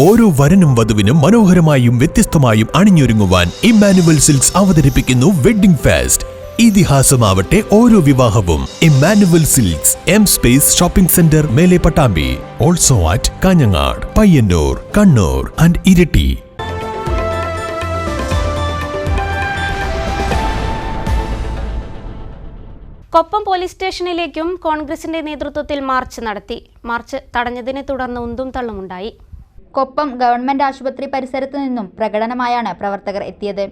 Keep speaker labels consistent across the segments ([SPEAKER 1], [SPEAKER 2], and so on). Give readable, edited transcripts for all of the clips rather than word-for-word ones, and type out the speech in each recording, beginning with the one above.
[SPEAKER 1] ഓരോ വരനും വധുവിനും മനോഹരമായും വ്യത്യസ്തമായും അണിഞ്ഞൊരുങ്ങുവാൻ ഇമ്മാനുവൽ സിൽക്സ് അവതരിപ്പിക്കുന്നു വെഡ്ഡിംഗ് ഫെസ്റ്റ്. ഇതിഹാസമാവട്ടെ ഓരോ വിവാഹവും. Emmanuel Silks, M space shopping centre, മേലെ Pattambi. Also at Kanhangad, Payyanur, Kannur and Iritty.
[SPEAKER 2] Koppam police സ്റ്റേഷനിലേക്കും കോൺഗ്രസിന്റെ നേതൃത്വത്തിൽ മാർച്ച് നടത്തി. മാർച്ച് തടഞ്ഞതിനെ തുടർന്ന് ഉന്തും തള്ളുമുണ്ടായി.
[SPEAKER 3] കൊപ്പം ഗവൺമെന്റ് ആശുപത്രി പരിസരത്തു നിന്നും പ്രകടനമായാണ് പ്രവർത്തകർ എത്തിയത്.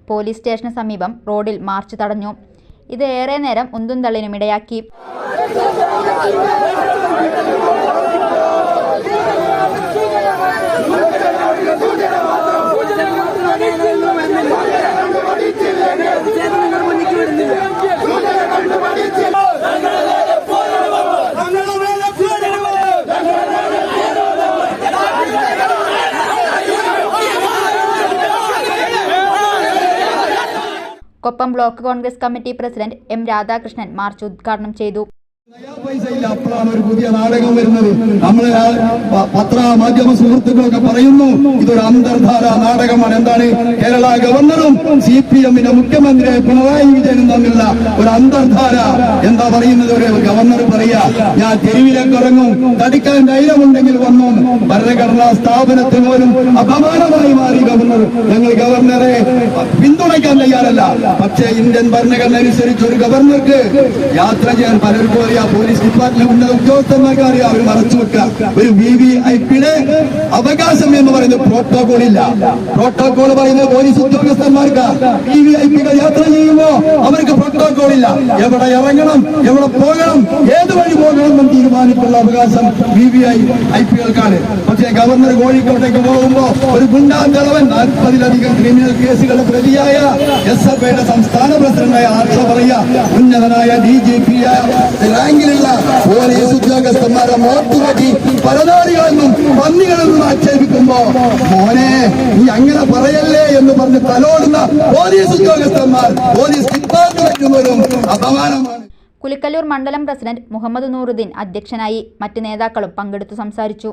[SPEAKER 3] പോലീസ് സ്റ്റേഷന് സമീപം റോഡിൽ മാർച്ച് തടഞ്ഞു. ഇത് ഏറെ നേരം ഉന്തും തള്ളിനുമിടയാക്കി. Koppam block Congress committee president M Radhakrishnan march ഉദ്ഘാടനം ചെയ്തു.
[SPEAKER 4] അപ്പോഴാണ് ഒരു പുതിയ നാടകം വരുന്നത്. നമ്മളെ പത്ര മാധ്യമ സുഹൃത്തുക്കളൊക്കെ പറയുന്നു ഇതൊരു അന്തർധാര നാടകമാണ്. എന്താണ്? കേരള ഗവർണറും CPM-ന്റെ മുഖ്യമന്ത്രിയായ പിണറായി വിജയനും തമ്മിലുള്ള ഒരു അന്തർധാര. എന്താ പറയുന്നത്? ഒരു ഗവർണർ പറയാ, ഞാൻ തെരുവിലേക്ക് ഇറങ്ങും, തടിക്കാൻ ധൈര്യമുണ്ടെങ്കിൽ വന്നു. ഭരണഘടനാ സ്ഥാപനത്തിന് പോലും അപമാനമായി മാറി ഗവർണർ. ഞങ്ങൾ ഗവർണറെ പിന്തുണയ്ക്കാൻ തയ്യാറല്ല. പക്ഷേ ഇന്ത്യൻ ഭരണഘടന അനുസരിച്ച് ഒരു ഗവർണർക്ക് യാത്ര ചെയ്യാൻ പലർക്കും അറിയാം. പോലീസ് ഡിപ്പാർട്ട്മെന്റ് ഉന്നത ഉദ്യോഗസ്ഥന്മാർക്ക് അറിയാം. അവർ മറച്ചു വെക്കുക. ഒരു VVIP-യുടെ അവകാശം എന്ന് പറയുന്നത് പ്രോട്ടോകോൾ ഇല്ല. പ്രോട്ടോകോൾ പറയുന്നത് പോലീസ് ഉദ്യോഗസ്ഥന്മാർക്ക്. VVIP-കൾ യാത്ര ചെയ്യുമ്പോ അവർക്ക് പ്രോട്ടോകോൾ ഇല്ല. എവിടെ ഇറങ്ങണം, എവിടെ പോകണം, ഏത് വഴി പോകണം എന്ന് തീരുമാനിക്കാനുള്ള അവകാശം VVIP-കൾക്കാണ്. പക്ഷേ ഗവർണർ കോഴിക്കോട്ടേക്ക് പോകുമ്പോ ഒരു ഗുണ്ടാന്തലവൻ 40-ലധികം ക്രിമിനൽ കേസുകളുടെ പ്രതിയായ SFIയുടെ സംസ്ഥാന പ്രസിഡന്റായ ആർഷ പറയാ, ഉന്നതനായ DGP റാങ്കിലുള്ള പോലീസ് ഉദ്യോഗസ്ഥന്മാരെ മോട്ടുകെട്ടി പരനാരികളെന്നും പന്നികളെന്നും ആക്ഷേപിക്കുമ്പോ മോനെ നീ അങ്ങനെ പറയല്ലേ എന്ന് പറഞ്ഞ് തലോടുന്ന പോലീസ് ഉദ്യോഗസ്ഥന്മാർ പോലീസ് ഡിപ്പാർട്ട്മെന്റ് പോലും അപമാനമാണ്.
[SPEAKER 3] കുലിക്കല്ലൂർ മണ്ഡലം പ്രസിഡന്റ് മുഹമ്മദ് നൂറുദ്ദീൻ അധ്യക്ഷനായി. മറ്റ് നേതാക്കളും പങ്കെടുത്തു സംസാരിച്ചു.